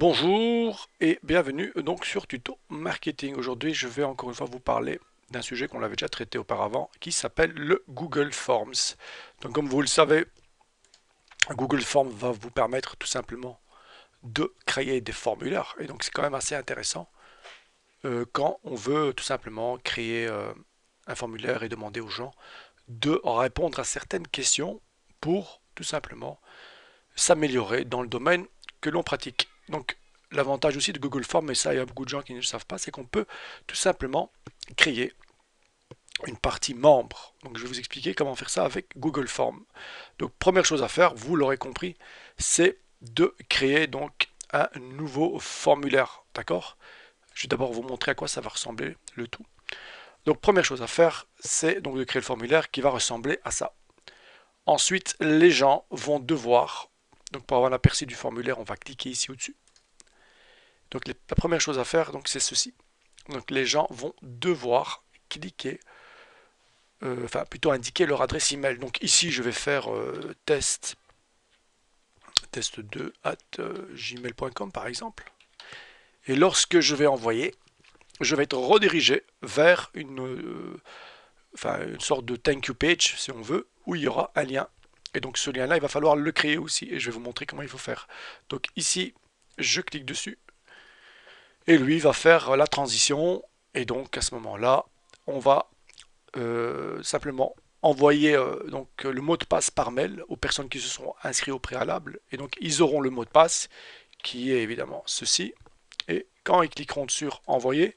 Bonjour et bienvenue donc sur Tuto Marketing. Aujourd'hui, je vais encore une fois vous parler d'un sujet qu'on avait déjà traité auparavant qui s'appelle le Google Forms. Donc comme vous le savez, Google Forms va vous permettre tout simplement de créer des formulaires et donc c'est quand même assez intéressant quand on veut tout simplement créer un formulaire et demander aux gens de répondre à certaines questions pour tout simplement s'améliorer dans le domaine que l'on pratique. Donc l'avantage aussi de Google Forms, et ça il y a beaucoup de gens qui ne le savent pas, c'est qu'on peut tout simplement créer une partie membre. Donc je vais vous expliquer comment faire ça avec Google Forms. Donc première chose à faire, vous l'aurez compris, c'est de créer donc un nouveau formulaire. D'accord? Je vais d'abord vous montrer à quoi ça va ressembler le tout. Donc première chose à faire, c'est donc de créer le formulaire qui va ressembler à ça. Ensuite, les gens vont devoir, donc pour avoir l'aperçu du formulaire, on va cliquer ici au-dessus. Donc la première chose à faire, donc c'est ceci. Donc les gens vont devoir cliquer, enfin plutôt indiquer leur adresse email. Donc ici je vais faire test2 at gmail.com par exemple. Et lorsque je vais envoyer, je vais être redirigé vers une sorte de thank you page si on veut, où il y aura un lien. Et donc ce lien-là, il va falloir le créer aussi. Et je vais vous montrer comment il faut faire. Donc ici, je clique dessus. Et lui va faire la transition. Et donc à ce moment-là, on va simplement envoyer donc le mot de passe par mail aux personnes qui se sont inscrites au préalable. Et donc ils auront le mot de passe qui est évidemment ceci. Et quand ils cliqueront sur envoyer,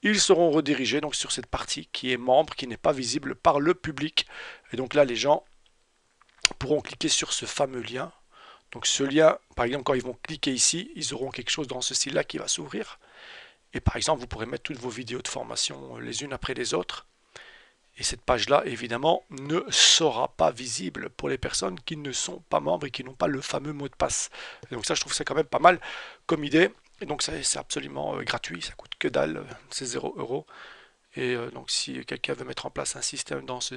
ils seront redirigés donc sur cette partie qui est membre, qui n'est pas visible par le public. Et donc là, les gens pourront cliquer sur ce fameux lien. Donc ce lien, par exemple, quand ils vont cliquer ici, ils auront quelque chose dans ce style-là qui va s'ouvrir. Et par exemple, vous pourrez mettre toutes vos vidéos de formation les unes après les autres. Et cette page-là, évidemment, ne sera pas visible pour les personnes qui ne sont pas membres et qui n'ont pas le fameux mot de passe. Et donc ça, je trouve ça quand même pas mal comme idée. Et donc c'est absolument gratuit, ça coûte que dalle, c'est 0 €. Et donc si quelqu'un veut mettre en place un système dans ce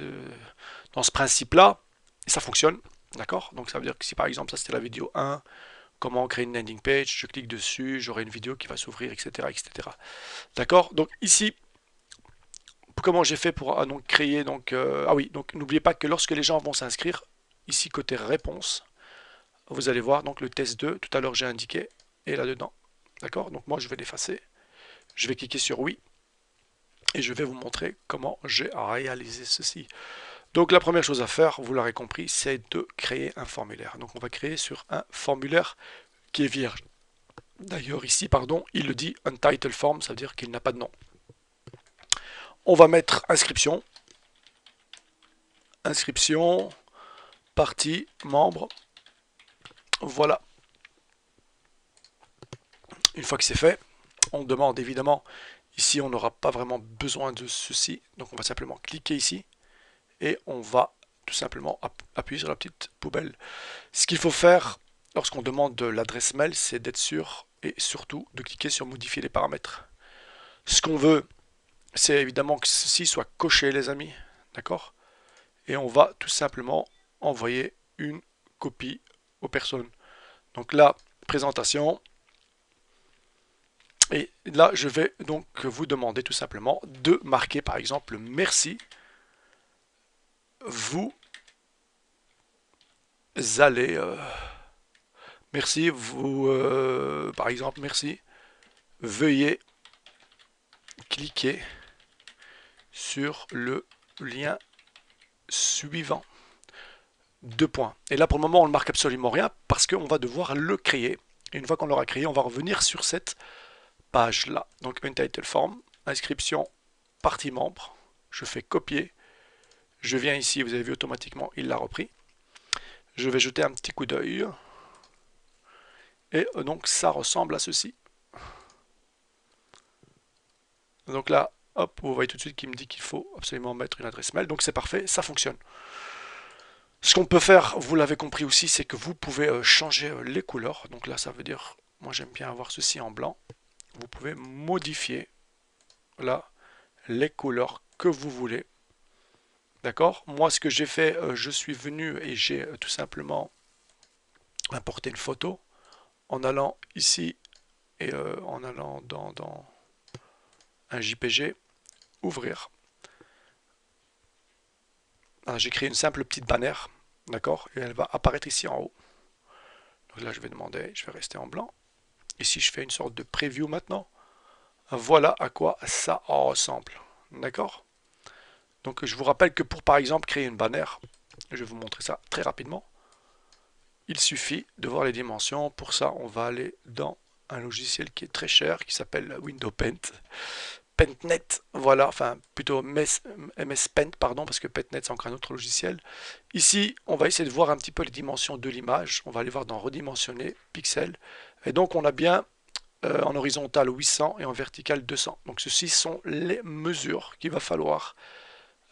principe-là, ça fonctionne. D'accord? Donc ça veut dire que si par exemple ça c'était la vidéo 1, comment créer une landing page, je clique dessus, j'aurai une vidéo qui va s'ouvrir, etc., etc. D'accord? Donc ici, comment j'ai fait pour donc créer ah oui, donc n'oubliez pas que lorsque les gens vont s'inscrire, ici côté réponse, vous allez voir donc le test 2, tout à l'heure j'ai indiqué, et là-dedans. D'accord? Donc moi je vais l'effacer, je vais cliquer sur oui, et je vais vous montrer comment j'ai réalisé ceci. Donc la première chose à faire, vous l'aurez compris, c'est de créer un formulaire. Donc on va créer sur un formulaire qui est vierge. D'ailleurs ici, pardon, il le dit untitled form, ça veut dire qu'il n'a pas de nom. On va mettre inscription, inscription, partie, membre. Voilà. Une fois que c'est fait, on demande évidemment, ici on n'aura pas vraiment besoin de ceci, donc on va simplement cliquer ici et on va tout simplement appuyer sur la petite poubelle. Ce qu'il faut faire lorsqu'on demande de l'adresse mail, c'est d'être sûr et surtout de cliquer sur modifier les paramètres. Ce qu'on veut, c'est évidemment que ceci soit coché, les amis, d'accord? Et on va tout simplement envoyer une copie aux personnes. Donc là, présentation. Et là, je vais donc vous demander tout simplement de marquer par exemple merci. Vous allez merci, vous par exemple merci. Veuillez cliquer sur le lien suivant. Deux points. Et là, pour le moment, on ne marque absolument rien parce qu'on va devoir le créer. Et une fois qu'on l'aura créé, on va revenir sur cette page-là. Donc, Untitled Form, inscription, partie membre. Je fais copier. Je viens ici, vous avez vu automatiquement, il l'a repris. Je vais jeter un petit coup d'œil. Et donc, ça ressemble à ceci. Donc là, hop, vous voyez tout de suite qu'il me dit qu'il faut absolument mettre une adresse mail. Donc, c'est parfait, ça fonctionne. Ce qu'on peut faire, vous l'avez compris aussi, c'est que vous pouvez changer les couleurs. Donc là, ça veut dire, moi j'aime bien avoir ceci en blanc. Vous pouvez modifier là les couleurs que vous voulez. D'accord? Moi, ce que j'ai fait, je suis venu et j'ai tout simplement importé une photo en allant ici et en allant dans un JPG, ouvrir. J'ai créé une simple petite bannière, d'accord, et elle va apparaître ici en haut. Donc là, je vais demander, je vais rester en blanc. Ici, je fais une sorte de preview maintenant. Voilà à quoi ça ressemble, d'accord. Donc je vous rappelle que pour par exemple créer une bannière, je vais vous montrer ça très rapidement. Il suffit de voir les dimensions. Pour ça, on va aller dans un logiciel qui est très cher, qui s'appelle Windows Paint. PaintNet, voilà, enfin plutôt MS Paint, pardon, parce que PaintNet c'est encore un autre logiciel. Ici, on va essayer de voir un petit peu les dimensions de l'image. On va aller voir dans redimensionner, pixels. Et donc on a bien en horizontal 800 et en vertical 200. Donc ceci sont les mesures qu'il va falloir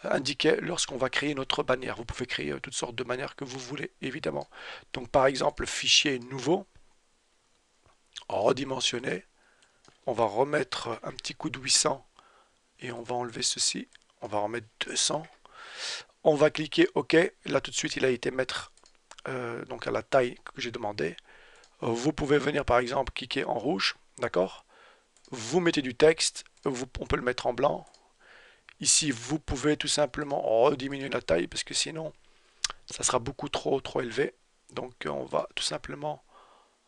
indiquer lorsqu'on va créer notre bannière. Vous pouvez créer toutes sortes de manières que vous voulez, évidemment. Donc par exemple, fichier nouveau, redimensionner, on va remettre un petit coup de 800 et on va enlever ceci, on va remettre 200. On va cliquer OK, là tout de suite il a été mettre donc à la taille que j'ai demandé. Vous pouvez venir par exemple cliquer en rouge, d'accord. Vous mettez du texte, on peut le mettre en blanc. Ici vous pouvez tout simplement rediminuer la taille parce que sinon ça sera beaucoup trop élevé. Donc on va tout simplement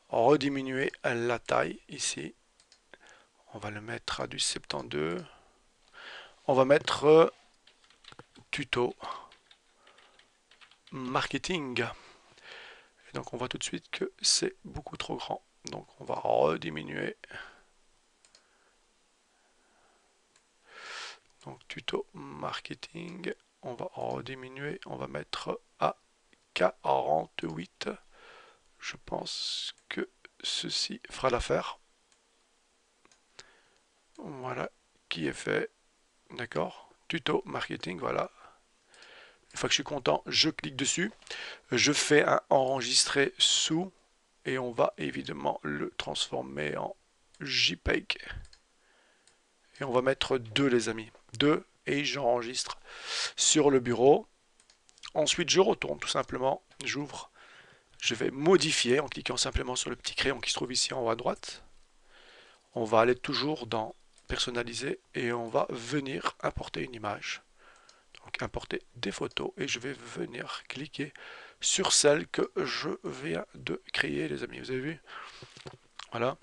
rediminuer la taille ici. On va le mettre à du 72. On va mettre tuto marketing. Et donc on voit tout de suite que c'est beaucoup trop grand. Donc on va rediminuer. Donc tuto marketing. On va rediminuer. On va mettre à 48. Je pense que ceci fera l'affaire. Voilà qui est fait. D'accord. Tuto marketing, voilà. Une fois que je suis content, je clique dessus. Je fais un enregistrer sous et on va évidemment le transformer en JPEG. Et on va mettre 2 les amis. 2 et j'enregistre sur le bureau. Ensuite, je retourne tout simplement. J'ouvre. Je vais modifier en cliquant simplement sur le petit crayon qui se trouve ici en haut à droite. On va aller toujours dans personnaliser et on va venir importer une image. Donc importer des photos et je vais venir cliquer sur celle que je viens de créer les amis. Vous avez vu? Voilà.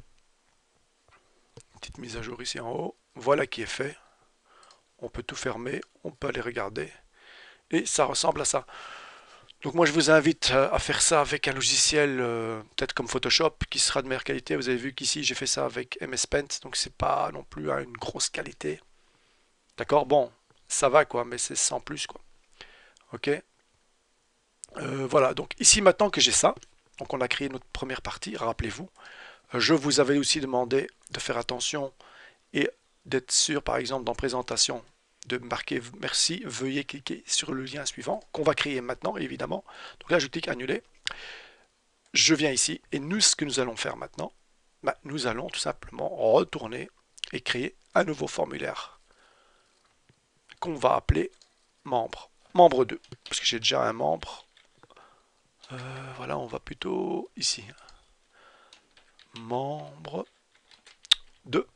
Petite mise à jour ici en haut. Voilà qui est fait. On peut tout fermer, on peut aller regarder. Et ça ressemble à ça. Donc moi je vous invite à faire ça avec un logiciel peut-être comme Photoshop qui sera de meilleure qualité. Vous avez vu qu'ici j'ai fait ça avec MS Paint, donc c'est pas non plus une grosse qualité. D'accord? Bon, ça va quoi, mais c'est sans plus quoi. Ok? Voilà, donc ici maintenant que j'ai ça, donc on a créé notre première partie, rappelez-vous. Je vous avais aussi demandé de faire attention et d'être sûr par exemple dans présentation de marquer merci, veuillez cliquer sur le lien suivant qu'on va créer maintenant évidemment. Donc là je clique annuler, je viens ici et nous ce que nous allons faire maintenant, nous allons tout simplement retourner et créer un nouveau formulaire qu'on va appeler membre 2, parce que j'ai déjà un membre. Voilà, on va plutôt ici, membre 2.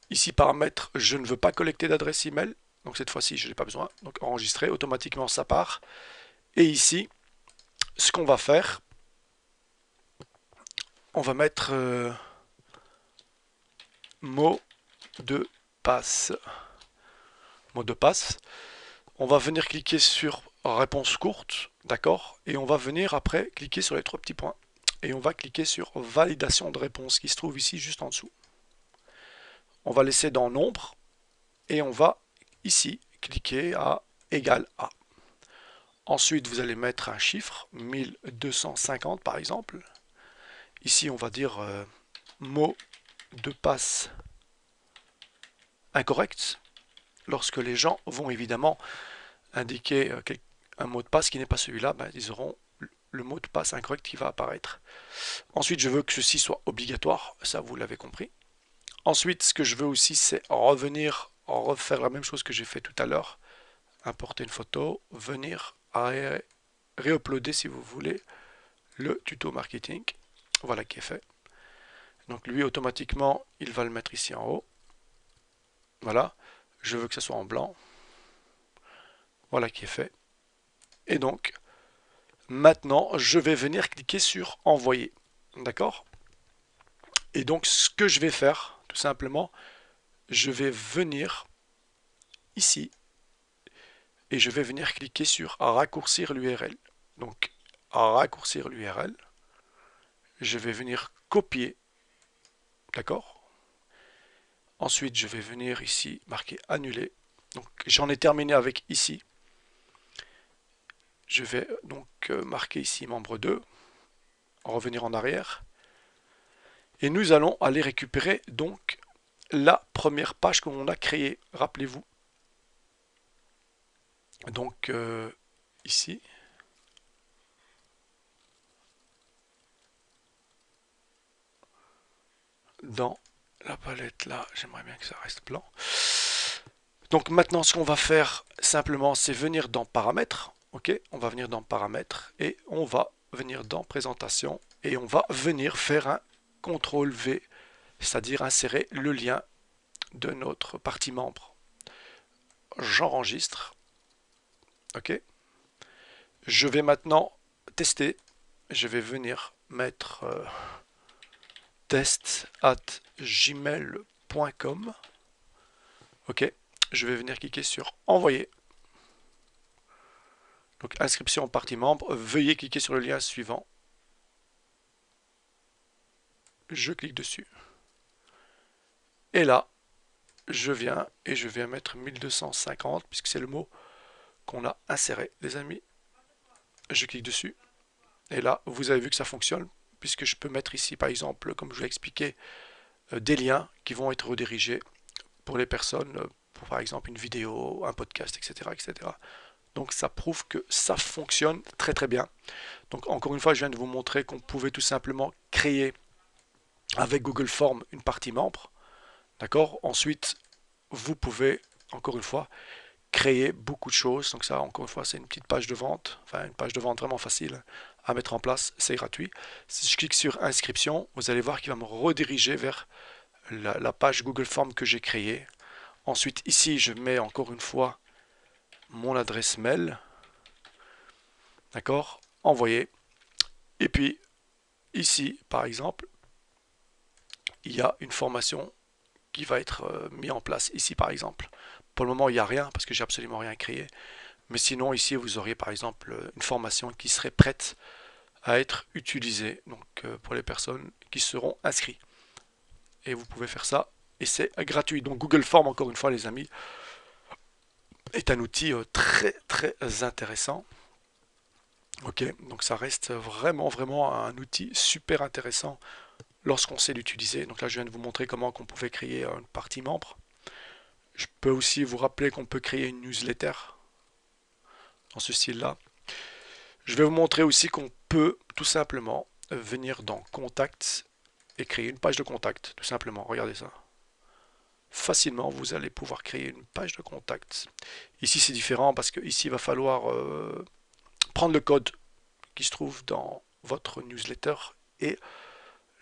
Ici paramètre, je ne veux pas collecter d'adresse email, donc cette fois-ci je n'ai pas besoin, donc enregistrer, automatiquement ça part. Et ici, ce qu'on va faire, on va mettre mot de passe. Mot de passe. On va venir cliquer sur réponse courte, d'accord, et on va venir après cliquer sur les 3 petits points. Et on va cliquer sur validation de réponse qui se trouve ici juste en dessous. On va laisser dans nombre et on va ici cliquer à égal à. Ensuite, vous allez mettre un chiffre, 1250 par exemple. Ici, on va dire mot de passe incorrect. Lorsque les gens vont évidemment indiquer un mot de passe qui n'est pas celui-là, ils auront le mot de passe incorrect qui va apparaître. Ensuite, je veux que ceci soit obligatoire, ça vous l'avez compris. Ensuite, ce que je veux aussi, c'est revenir refaire la même chose que j'ai fait tout à l'heure. Importer une photo, venir réuploader si vous voulez le tuto marketing. Voilà qui est fait. Donc lui, automatiquement, il va le mettre ici en haut. Voilà. Je veux que ça soit en blanc. Voilà qui est fait. Et donc, maintenant, je vais venir cliquer sur envoyer. D'accord? Et donc, ce que je vais faire, tout simplement, je vais venir ici et je vais venir cliquer sur raccourcir l'URL. Donc, à raccourcir l'URL, je vais venir copier. D'accord? Ensuite, je vais venir ici marquer annuler. Donc, j'en ai terminé avec ici. Je vais donc marquer ici membre 2, revenir en arrière. Et nous allons aller récupérer donc la première page que l'on a créée. Rappelez-vous. Donc ici. Dans la palette là, j'aimerais bien que ça reste blanc. Donc maintenant ce qu'on va faire simplement c'est venir dans paramètres. Ok, on va venir dans paramètres et on va venir dans présentation et on va venir faire un CTRL V, c'est-à-dire insérer le lien de notre partie membre. J'enregistre. Ok. Je vais maintenant tester. Je vais venir mettre test@gmail.com. Ok. Je vais venir cliquer sur envoyer. Donc inscription partie membre. Veuillez cliquer sur le lien suivant. Je clique dessus. Et là, je viens et je vais mettre 1250 puisque c'est le mot qu'on a inséré, les amis. Je clique dessus. Et là, vous avez vu que ça fonctionne puisque je peux mettre ici, par exemple, comme je vous l'ai expliqué, des liens qui vont être redirigés pour les personnes, pour par exemple une vidéo, un podcast, etc., etc. Donc ça prouve que ça fonctionne très très bien. Donc encore une fois, je viens de vous montrer qu'on pouvait tout simplement créer avec Google Forms une partie membre. D'accord? Ensuite, vous pouvez, encore une fois, créer beaucoup de choses. Donc ça, encore une fois, c'est une petite page de vente. Enfin, une page de vente vraiment facile à mettre en place. C'est gratuit. Si je clique sur inscription, vous allez voir qu'il va me rediriger vers la page Google Forms que j'ai créée. Ensuite, ici, je mets encore une fois mon adresse mail. D'accord? Envoyer. Et puis, ici, par exemple, il y a une formation qui va être mise en place. Ici, par exemple. Pour le moment, il n'y a rien parce que j'ai absolument rien créé. Mais sinon, ici, vous auriez par exemple une formation qui serait prête à être utilisée donc, pour les personnes qui seront inscrites. Et vous pouvez faire ça. Et c'est gratuit. Donc Google Forms, encore une fois, les amis, est un outil très très intéressant. Ok, donc ça reste vraiment vraiment un outil super intéressant lorsqu'on sait l'utiliser. Donc là, je viens de vous montrer comment on pouvait créer une partie membre. Je peux aussi vous rappeler qu'on peut créer une newsletter dans ce style-là. Je vais vous montrer aussi qu'on peut tout simplement venir dans Contact et créer une page de contact, tout simplement. Regardez ça. Facilement, vous allez pouvoir créer une page de contact. Ici, c'est différent parce que ici, il va falloir prendre le code qui se trouve dans votre newsletter et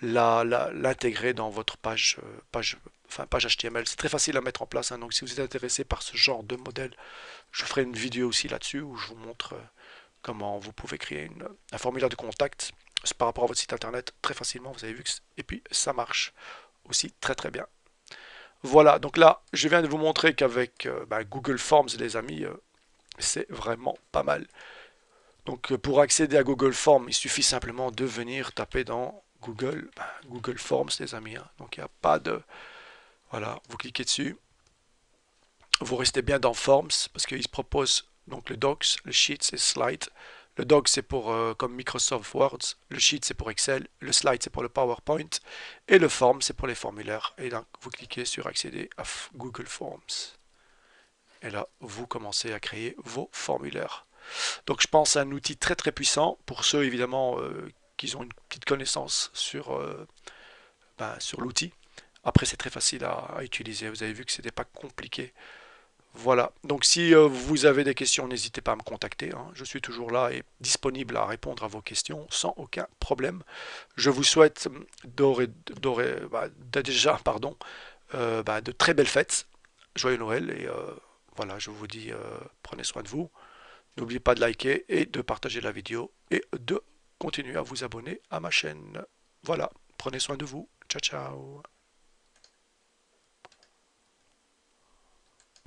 l'intégrer dans votre page HTML. C'est très facile à mettre en place, hein. Donc si vous êtes intéressé par ce genre de modèle, je ferai une vidéo aussi là-dessus où je vous montre comment vous pouvez créer un formulaire de contact par rapport à votre site internet très facilement. Vous avez vu et puis ça marche aussi très très bien. Voilà, donc là, je viens de vous montrer qu'avec Google Forms, les amis, c'est vraiment pas mal. Donc pour accéder à Google Forms, il suffit simplement de venir taper dans Google Forms, les amis, hein. Donc il n'y a pas de... Voilà, vous cliquez dessus. Vous restez bien dans Forms parce qu'il se propose donc le Docs, le Sheets et Slide. Le Docs c'est pour comme Microsoft Word, le Sheet c'est pour Excel, le Slide c'est pour le PowerPoint et le Form c'est pour les formulaires. Et donc vous cliquez sur accéder à Google Forms. Et là vous commencez à créer vos formulaires. Donc je pense à un outil très très puissant pour ceux évidemment qui ont une petite connaissance sur l'outil. Après c'est très facile à utiliser. Vous avez vu que c'était pas compliqué. Voilà, donc si vous avez des questions, n'hésitez pas à me contacter, hein. Je suis toujours là et disponible à répondre à vos questions sans aucun problème. Je vous souhaite déjà de très belles fêtes, joyeux Noël et voilà, je vous dis prenez soin de vous. N'oubliez pas de liker et de partager la vidéo et de continuer à vous abonner à ma chaîne. Voilà, prenez soin de vous. Ciao ciao.